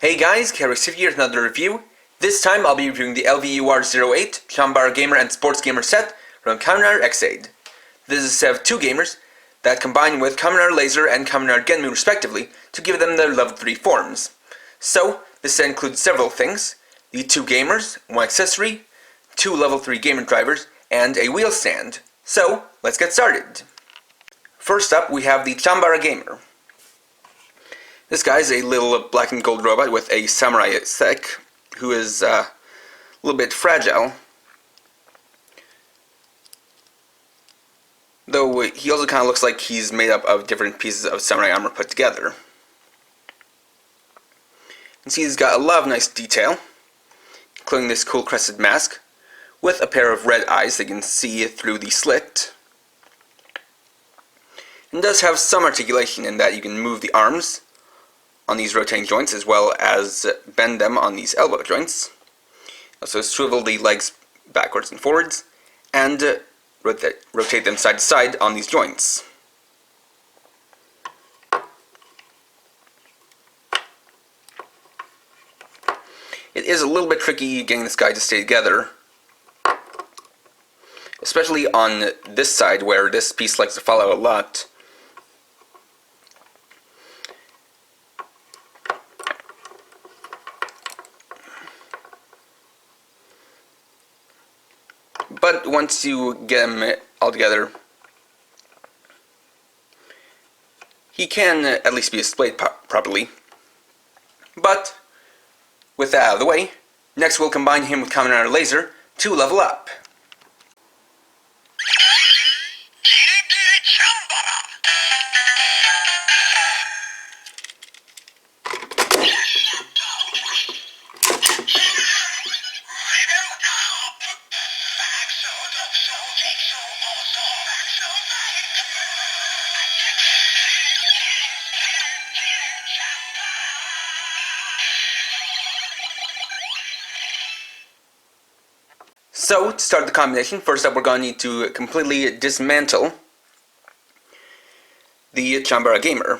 Hey guys, Karisif here with another review. This time I'll be reviewing the LVUR08 Chambery Gamer and Sports Gamer set from Kamen Rider Ex-Aid. This is a set of two gamers that combine with Kamen Rider Laser and Kamen Rider Genmu respectively to give them their level 3 forms. So, this set includes several things: the two gamers, one accessory, two level 3 gamer drivers, and a wheel stand. So, let's get started. First up, we have the Chambery Gamer. This guy is a little black and gold robot with a samurai aesthetic, who is a little bit fragile. Though he also kind of looks like he's made up of different pieces of samurai armor put together. You can see he's got a lot of nice detail, including this cool crested mask, with a pair of red eyes that you can see through the slit. And does have some articulation in that you can move the arms on these rotating joints as well as bend them on these elbow joints. Also swivel the legs backwards and forwards and rotate them side to side on these joints. It is a little bit tricky getting this guy to stay together, especially on this side where this piece likes to fall out a lot. But once you get him all together, he can at least be displayed properly. But with that out of the way, next we'll combine him with Kamen Rider Laser to level up. So, to start the combination, first up we're going to need to completely dismantle the Chambery Gamer.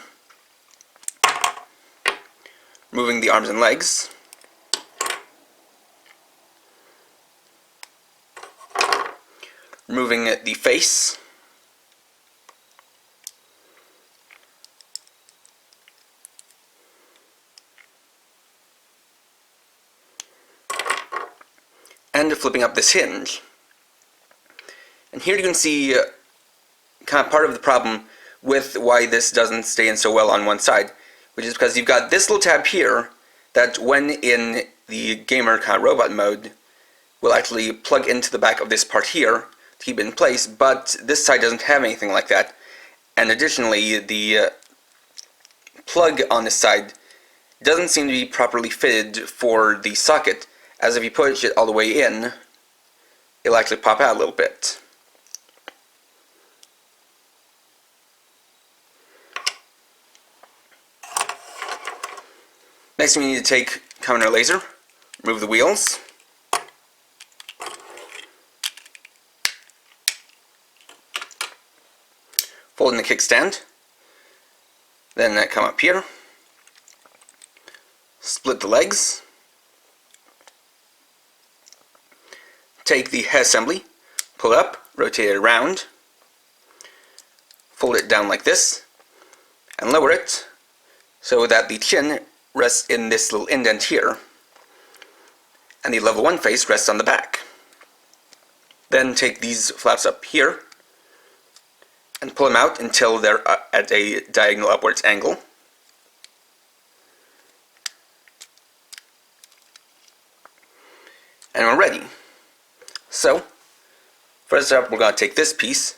Removing the arms and legs. Removing the face. And flipping up this hinge. And here you can see kind of part of the problem with why this doesn't stay in so well on one side, which is because you've got this little tab here that when in the gamer kind of robot mode will actually plug into the back of this part here to keep it in place, but this side doesn't have anything like that. And additionally, the plug on this side doesn't seem to be properly fitted for the socket, as if you push it all the way in, it'll actually pop out a little bit. Next we need to take Kamen Rider Laser, remove the wheels, fold in the kickstand, then come up here, split the legs, take the head assembly, pull it up, rotate it around, fold it down like this, and lower it so that the chin rests in this little indent here, and the level 1 face rests on the back. Then take these flaps up here, and pull them out until they're at a diagonal upwards angle. And we're ready. So, first up we're going to take this piece,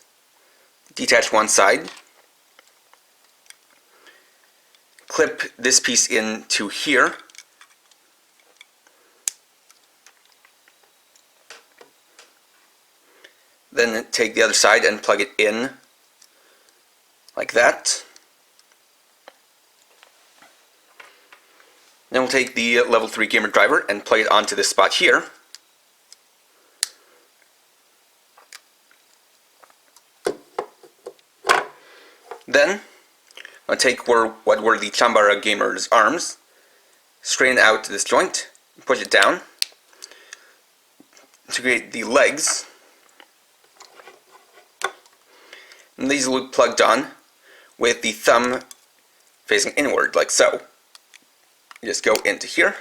detach one side, clip this piece into here, then take the other side and plug it in like that. Then we'll take the level 3 gamer driver and plug it onto this spot here. Then I'll take what were the Chambery Gamer's arms straighten out this joint, push it down to create the legs. And these will be plugged on with the thumb facing inward, like so. You just go into here.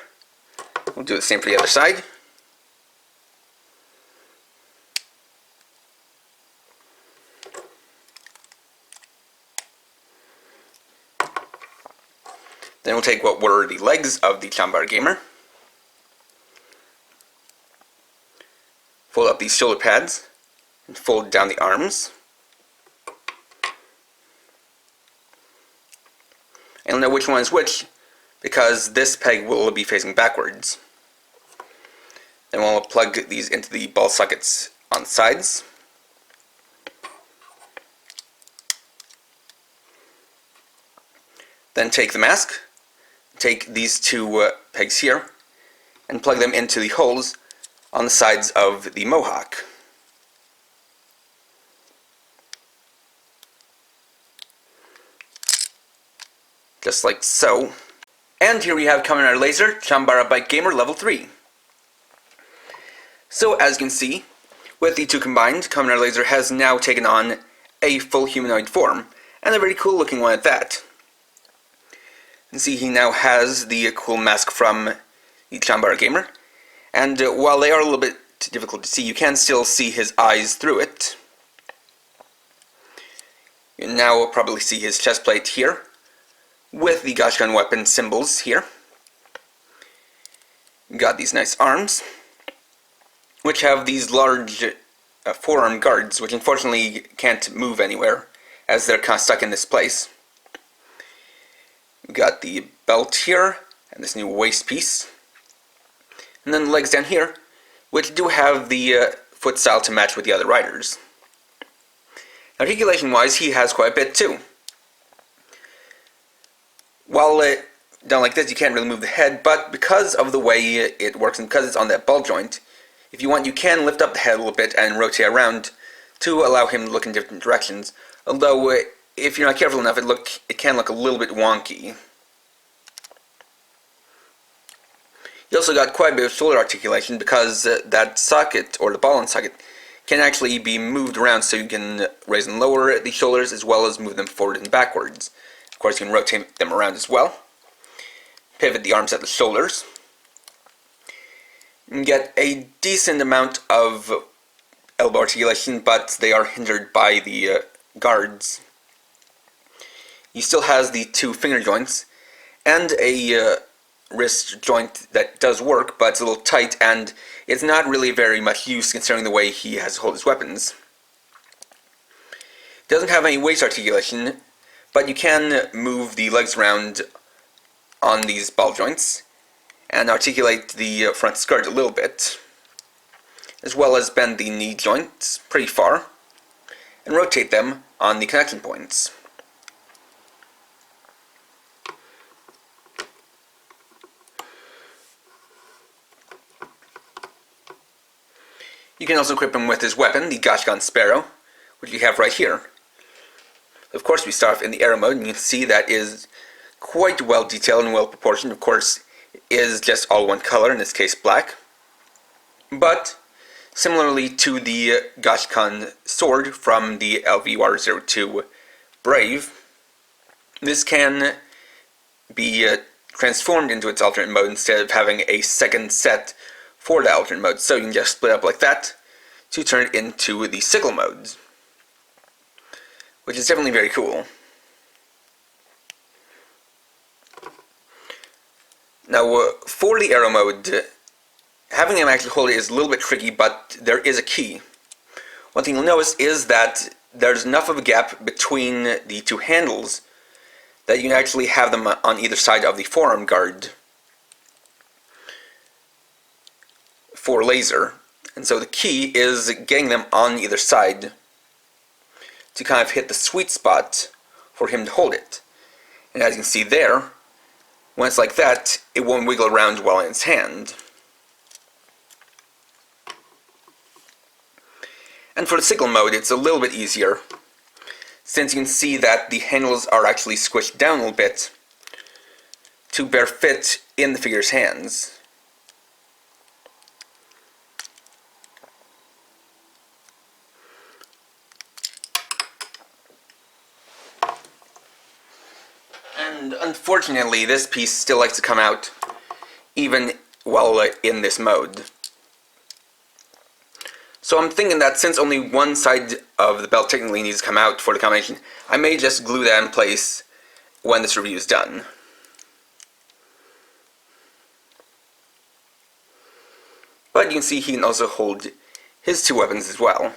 We'll do the same for the other side. Then we'll take what were the legs of the Chambery Gamer, fold up these shoulder pads, and fold down the arms. And you'll know which one is which, because this peg will be facing backwards. Then we'll plug these into the ball sockets on the sides. Then take the mask, take these two pegs here, and plug them into the holes on the sides of the mohawk. Just like so. And here we have Kamen Rider Laser Chambara Bike Gamer Level 3. So as you can see, with the two combined, Kamen Rider Laser has now taken on a full humanoid form, and a very cool looking one at that. You can see he now has the cool mask from the Chambery Gamer, and while they are a little bit difficult to see, you can still see his eyes through it. You now probably see his chest plate here, with the GACHA weapon symbols here. You've got these nice arms, which have these large forearm guards, which unfortunately can't move anywhere, as they're kind of stuck in this place. We've got the belt here, and this new waist piece. And then the legs down here, which do have the foot style to match with the other riders. Articulation-wise, he has quite a bit too. While done like this, you can't really move the head, but because of the way it works and because it's on that ball joint, if you want, you can lift up the head a little bit and rotate around to allow him to look in different directions. Although, if you're not careful enough, it can look a little bit wonky. You also got quite a bit of shoulder articulation because that socket, or the ball and socket, can actually be moved around, so you can raise and lower the shoulders as well as move them forward and backwards. Of course, you can rotate them around as well. Pivot the arms at the shoulders. You can get a decent amount of elbow articulation, but they are hindered by the guards. He still has the two finger joints and a wrist joint that does work, but it's a little tight and it's not really very much use considering the way he has to hold his weapons. He doesn't have any waist articulation, but you can move the legs around on these ball joints and articulate the front skirt a little bit, as well as bend the knee joints pretty far and rotate them on the connection points. You can also equip him with his weapon, the GACHA Sparrow, which you have right here. Of course, we start off in the arrow mode, and you can see that is quite well detailed and well proportioned. Of course, it is just all one color, in this case black. But, similarly to the GACHA sword from the LVUR08 Brave, this can be transformed into its alternate mode instead of having a second set for the alternate mode. So you can just split up like that to turn it into the sickle modes, which is definitely very cool. Now, for the arrow mode, having him actually hold it is a little bit tricky, but there is a key. One thing you'll notice is that there's enough of a gap between the two handles that you can actually have them on either side of the forearm guard for laser. And so the key is getting them on either side to kind of hit the sweet spot for him to hold it. And as you can see there, when it's like that, it won't wiggle around well in its hand. And for the sickle mode, it's a little bit easier, since you can see that the handles are actually squished down a little bit, to bear fit in the figure's hands. And unfortunately, this piece still likes to come out even while in this mode. So I'm thinking that since only one side of the belt technically needs to come out for the combination, I may just glue that in place when this review is done. But you can see he can also hold his two weapons as well.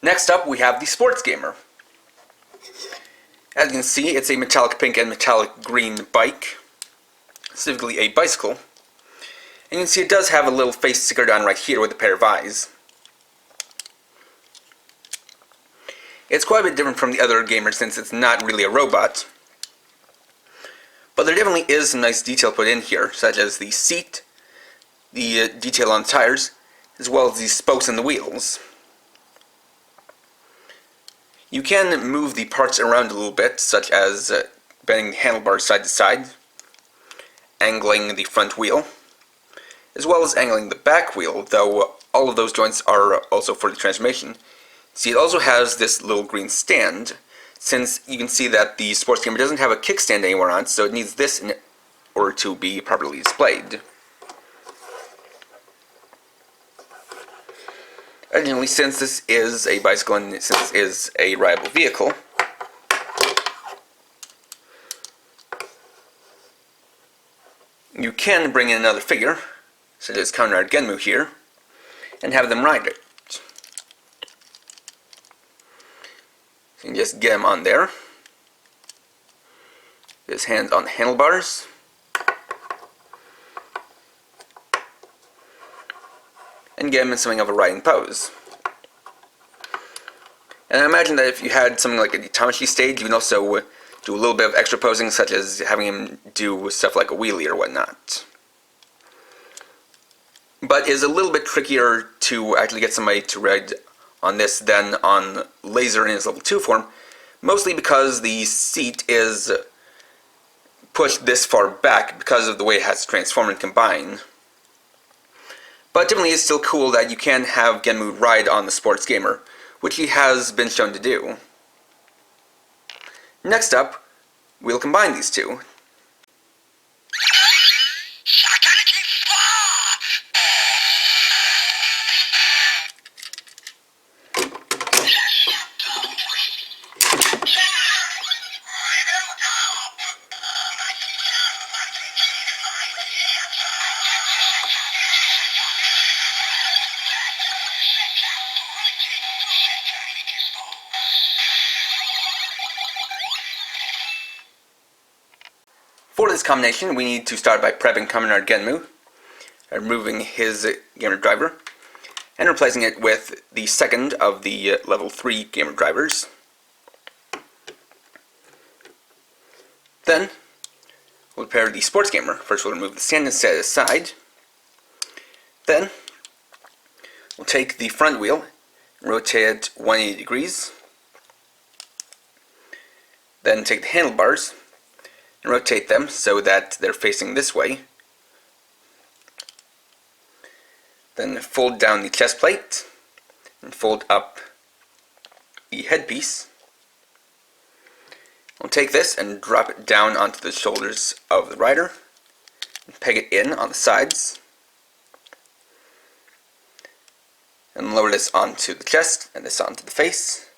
Next up, we have the Sports Gamer. As you can see, it's a metallic pink and metallic green bike, specifically a bicycle. And you can see it does have a little face sticker down right here with a pair of eyes. It's quite a bit different from the other Gamer since it's not really a robot. But there definitely is some nice detail put in here, such as the seat, the detail on the tires, as well as the spokes and the wheels. You can move the parts around a little bit, such as bending the handlebars side to side, angling the front wheel, as well as angling the back wheel, though all of those joints are also for the transformation. See, it also has this little green stand, since you can see that the Sports Gamer doesn't have a kickstand anywhere on it, so it needs this in order to be properly displayed. Additionally, since this is a bicycle and since this is a rideable vehicle, you can bring in another figure, such as Kamen Rider Genmu here, and have them ride it. So you can just get him on there. His hands on the handlebars. And get him in something of a riding pose. And I imagine that if you had something like a Tamashi stage, you can also do a little bit of extra posing, such as having him do stuff like a wheelie or whatnot. But it is a little bit trickier to actually get somebody to ride on this than on Laser in his level 2 form, mostly because the seat is pushed this far back because of the way it has to transform and combine. But definitely it's still cool that you can have Genmu ride on the Sports Gamer, which he has been shown to do. Next up, we'll combine these two. For this combination, we need to start by prepping Kamen Rider Genmu, removing his gamer driver, and replacing it with the second of the level 3 gamer drivers. Then, we'll prepare the Sports Gamer. First we'll remove the stand and set it aside. Then, we'll take the front wheel and rotate it 180 degrees. Then take the handlebars and rotate them so that they're facing this way. Then fold down the chest plate and fold up the headpiece. We'll take this and drop it down onto the shoulders of the rider and peg it in on the sides. And lower this onto the chest and this onto the face.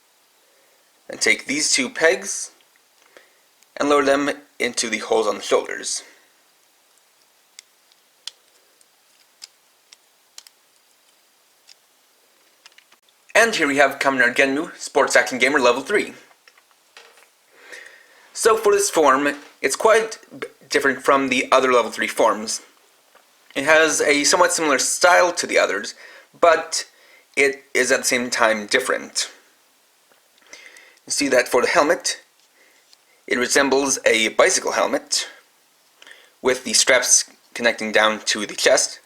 Then take these two pegs and lower them into the holes on the shoulders. And here we have Kamen Rider Genmu, Sports Action Gamer Level 3. So for this form, it's quite different from the other Level 3 forms. It has a somewhat similar style to the others, but it is at the same time different. You see that for the helmet, it resembles a bicycle helmet with the straps connecting down to the chest,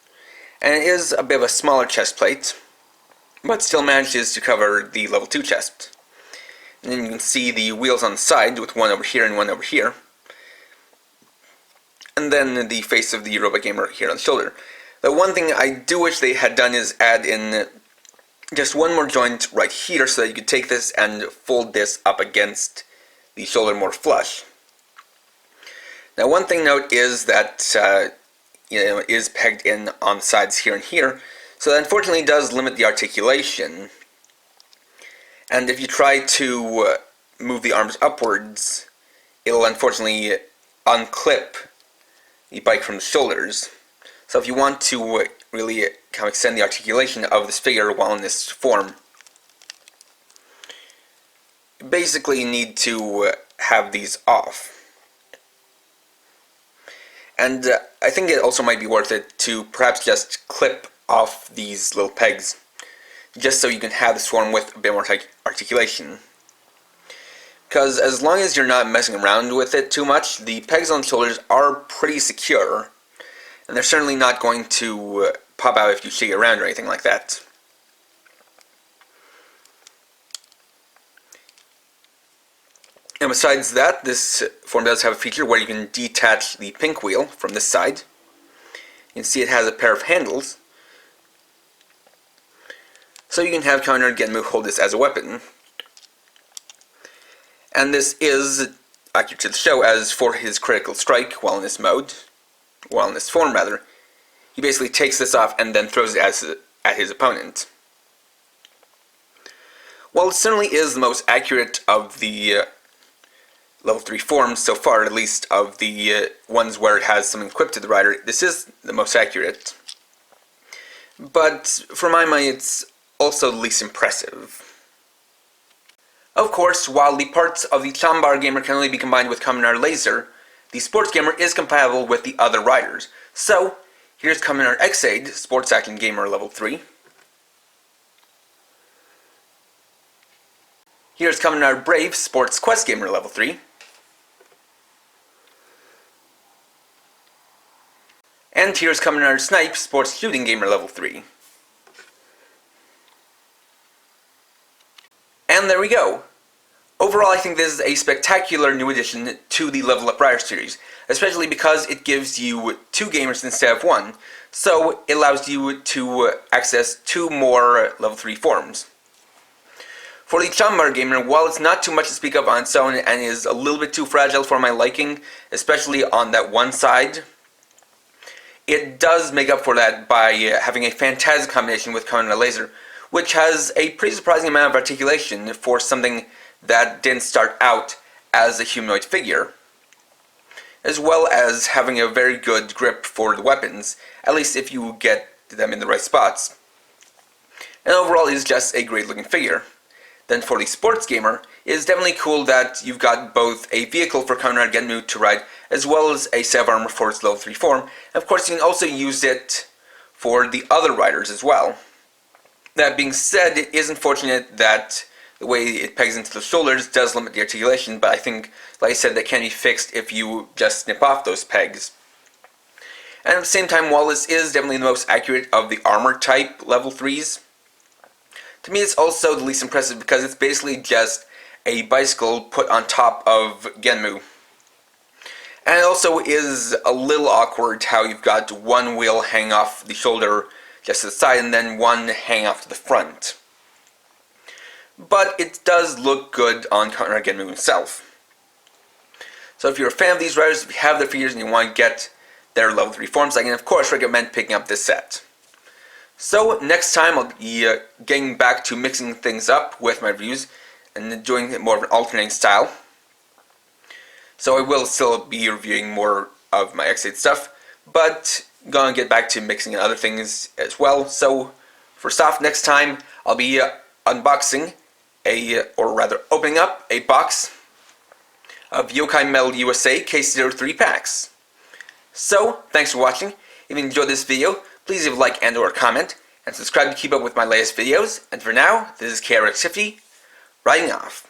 and it is a bit of a smaller chest plate, but still manages to cover the level 2 chest. And then you can see the wheels on the side with one over here and one over here. and then the face of the Robot Gamer here on the shoulder. The one thing I do wish they had done is add in just one more joint right here so that you could take this and fold this up against the shoulder more flush. Now one thing to note is that it is pegged in on the sides here and here, so that unfortunately does limit the articulation. And if you try to move the arms upwards, it'll unfortunately unclip the bike from the shoulders. So if you want to really kind of extend the articulation of this figure while in this form, you basically need to have these off. And I think it also might be worth it to perhaps just clip off these little pegs, just so you can have this form with a bit more articulation. Because as long as you're not messing around with it too much, the pegs on the shoulders are pretty secure, and they're certainly not going to pop out if you shake it around or anything like that. And besides that, this form does have a feature where you can detach the pink wheel from this side. You can see it has a pair of handles, so you can have Kamen Rider Genmu hold this as a weapon. And this is accurate to the show, as for his critical strike while in this form rather, he basically takes this off and then throws it at his opponent. While it certainly is the most accurate of the level 3 forms so far, at least of the ones where it has something equipped to the rider, this is the most accurate. But for my money, it's also the least impressive. Of course, while the parts of the Chambery Gamer can only be combined with Kamen Rider Laser, the Sports Gamer is compatible with the other riders. So, here's Kamen Rider Ex-Aid, Sports Action Gamer level 3. Here's Kamen Rider Brave, Sports Quest Gamer level 3. And here's Kamen Rider Snipe, Sports Shooting Gamer level 3. And there we go. Overall, I think this is a spectacular new addition to the Level Up Rider series, especially because it gives you 2 gamers instead of 1, so it allows you to access 2 more level 3 forms. For the Chambery Gamer, while it's not too much to speak of on its own and is a little bit too fragile for my liking, especially on that one side, it does make up for that by having a fantastic combination with Kamen Rider Laser, which has a pretty surprising amount of articulation for something that didn't start out as a humanoid figure, as well as having a very good grip for the weapons, at least if you get them in the right spots. And overall, it is just a great looking figure. Then for the Sports Gamer, it is definitely cool that you've got both a vehicle for Kamen Rider Genmu to ride, as well as a set of armor for its level 3 form, and of course you can also use it for the other riders as well. That being said, it is unfortunate that the way it pegs into the shoulders does limit the articulation, but I think, like I said, that can be fixed if you just snip off those pegs. And at the same time, while this is definitely the most accurate of the armor type level 3s, to me it's also the least impressive because it's basically just a bicycle put on top of Genmu. And it also is a little awkward how you've got one wheel hanging off the shoulder just to the side and then one hanging off to the front. But it does look good on Kamen Rider Genmu himself. So if you're a fan of these riders, if you have their figures and you want to get their level 3 forms, I can of course recommend picking up this set. So next time I'll be getting back to mixing things up with my reviews and doing it more of an alternating style. So I will still be reviewing more of my Ex-Aid stuff, but gonna get back to mixing and other things as well. So first off, next time I'll be unboxing opening up a box of Yokai Metal USA K03 packs. So, thanks for watching. If you enjoyed this video, please leave a like and or comment, and subscribe to keep up with my latest videos. And for now, this is KRX50, writing off.